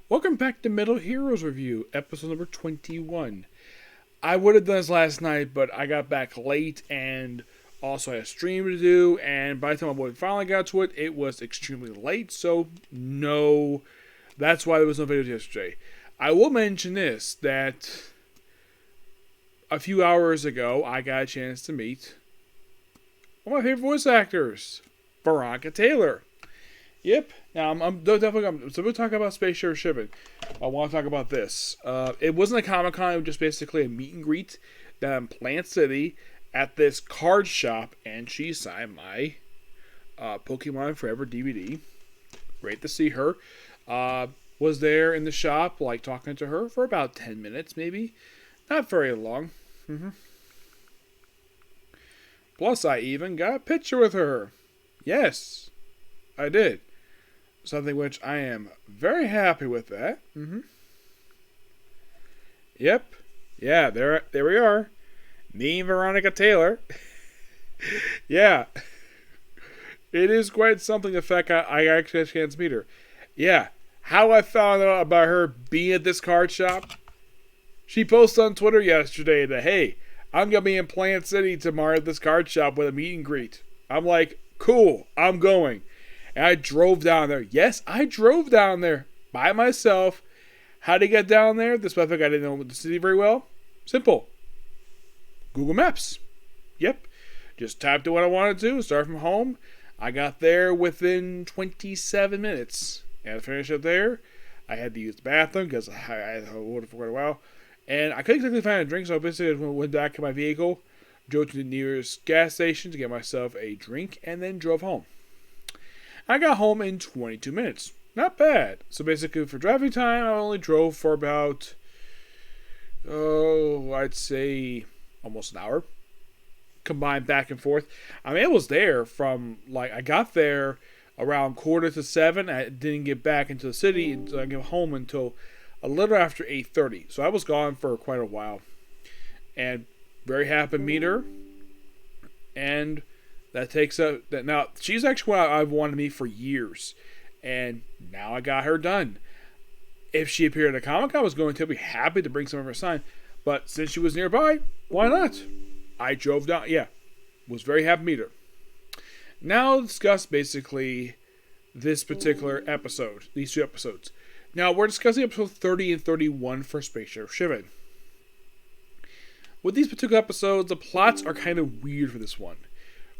Welcome back to Metal Heroes Review, episode number 21. I would have done this last night, but I got back late and also had a stream to do, and by the time I finally got to it, it was extremely late, so no, that's why there was no videos yesterday. I will mention this, that a few hours ago, I got a chance to meet one of my favorite voice actors, Veronica Taylor. Yep. Now, I'm definitely so we'll talk about Space Sharivan. I want to talk about this. It wasn't a Comic-Con. It was just basically a meet and greet down in Plant City at this card shop, and she signed my Pokemon Forever DVD. Great to see her. Was there in the shop, like, talking to her for about 10 minutes, maybe. Not very long. Plus, I even got a picture with her. Yes, I did. Something which I am very happy with that. Yep. Yeah, there we are. Me and Veronica Taylor. Yeah. It is quite something, the fact I actually had a chance to meet her. Yeah. How I found out about her being at this card shop. She posted on Twitter yesterday that, hey, I'm going to be in Plant City tomorrow at this card shop with a meet and greet. I'm like, cool, I'm going. And I drove down there. Yes, I drove down there by myself. How to get down there? Despite the fact I didn't know the city very well. Simple. Google Maps. Yep. Just typed in what I wanted to. Start from home. I got there within 27 minutes. And to finish up there, I had to use the bathroom because I had to hold it for quite a while. And I couldn't exactly find a drink, so I basically went back in my vehicle, drove to the nearest gas station to get myself a drink, and then drove home. I got home in 22 minutes. Not bad. So basically, for driving time, I only drove for about, I'd say almost an hour. Combined back and forth. I mean, it was there from, I got there around 6:45. I didn't get back into the city until I got home until a little after 8:30. So I was gone for quite a while. And very happy to meet her. And that takes up that now. She's actually what I've wanted to meet for years, and now I got her done. If she appeared at a Comic-Con, I was going to be happy to bring some of her sign. But since she was nearby, why not? I drove down. Yeah, was very happy to meet her. Now I'll discuss basically this particular episode, these two episodes. Now we're discussing episode 30 and 31 for Space Sharivan. With these particular episodes, the plots are kind of weird for this one.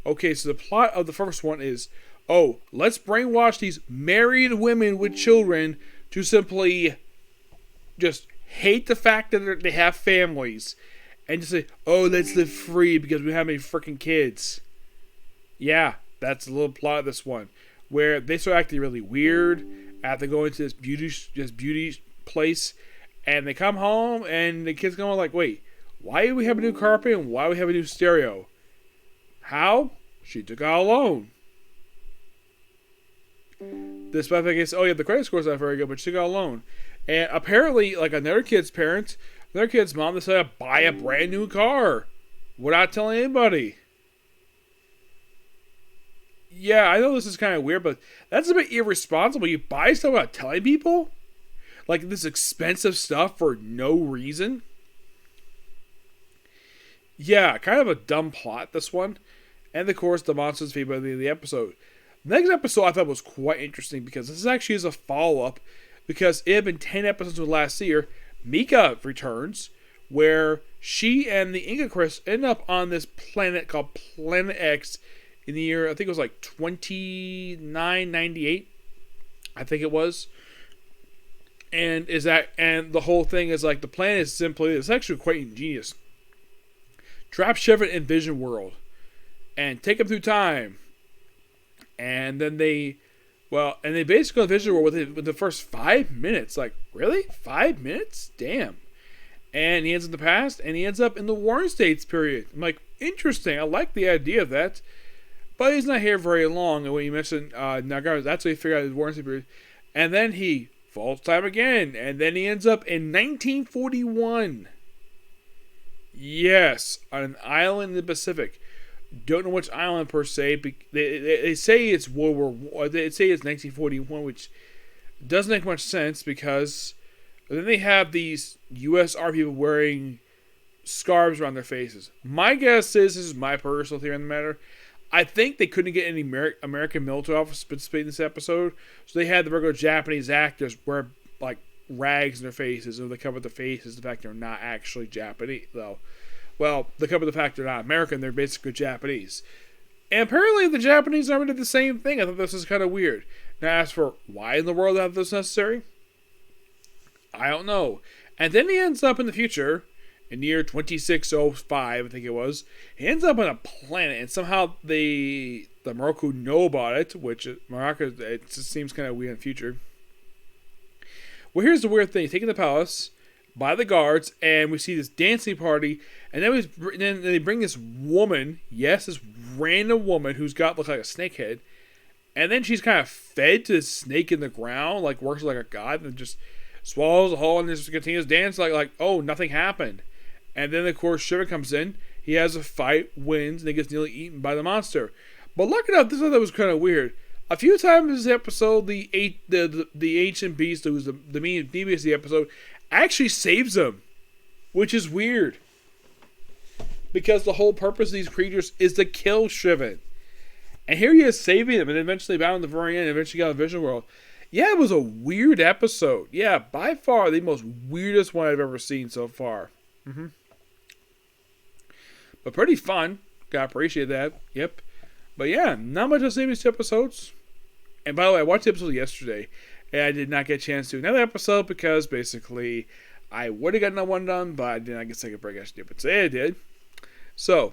Okay, so the plot of the first one is, let's brainwash these married women with children to simply just hate the fact that they have families and just say, let's live free because we don't have any freaking kids. Yeah, that's the little plot of this one, where they start acting really weird after going to this beauty place, and they come home and the kids go like, wait, why do we have a new carpet and why do we have a new stereo? How? She took out a loan. Despite the fact the credit score's not very good, but she took out a loan. And apparently, another kid's parents, another kid's mom decided to buy a brand new car without telling anybody. Yeah, I know this is kind of weird, but that's a bit irresponsible. You buy stuff without telling people? Like this expensive stuff for no reason? Yeah, kind of a dumb plot, this one. And, of course, the monsters feedback at the end of the episode. The next episode I thought was quite interesting because this actually is a follow-up because it had been 10 episodes of last year. Mika returns where she and the Inca Chris end up on this planet called Planet X in the year, I think it was 2998. I think it was. And the whole thing is the planet is simply, it's actually quite ingenious. Trap Sherivan in Vision World and take them through time. And then they basically go to Vision World with the first 5 minutes. Really? 5 minutes? Damn. And he ends in the past, and he ends up in the Warring States period. I'm like, interesting. I like the idea of that. But he's not here very long. And when you mentioned Nagara, that's what he figured out his Warring States period. And then he falls time again. And then he ends up in 1941. Yes, on an island in the Pacific. Don't know which island per se. They say it's World War. They say it's 1941, which It doesn't make much sense because then they have these U.S. Army people wearing scarves around their faces. My guess is, this is my personal theory on the matter, I think they couldn't get any American military officers to participate in this episode, so they had the regular Japanese actors wear like rags in their faces, and they cover their faces the fact they're not actually Japanese, though. Well, they cover the fact they're not American, they're basically Japanese. And apparently the Japanese army did the same thing. I thought this was kind of weird. Now, as for why in the world that this necessary, I don't know. And then he ends up in the future, in the year 2605, I think it was. He ends up on a planet, and somehow the Moroku know about it, which Morocco, it just seems kind of weird in the future. Well, here's the weird thing. He's taken the palace by the guards, and we see this dancing party, and then they bring this woman, yes, this random woman who's got looks like a snake head, and then she's kind of fed to this snake in the ground, like works like a god, and just swallows the whole and just continues to dance like oh, nothing happened. And then of course Sharivan comes in, he has a fight, wins, and he gets nearly eaten by the monster. But lucky enough, this I thought was kind of weird. A few times in this episode, the ancient beast, who's the main devious of the episode, actually saves him, which is weird. Because the whole purpose of these creatures is to kill Shrivan. And here he is saving them, and eventually bound to the very end, and eventually got a vision world. Yeah, it was a weird episode. Yeah, by far the most weirdest one I've ever seen so far. But pretty fun. Gotta appreciate that. Yep. But yeah, not much to say these episodes. And by the way, I watched the episode yesterday, and I did not get a chance to do another episode because basically I would have gotten that one done, but I did not get to take a break. I should do, but today I did. So,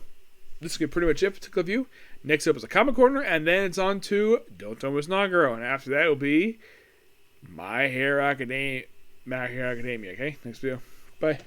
this is pretty much it for Tickle View. Next up is a Comic Corner, and then it's on to Don't Tell Me It's Not Girl. And after that will be My Hero Academia. Okay? Next video. Bye.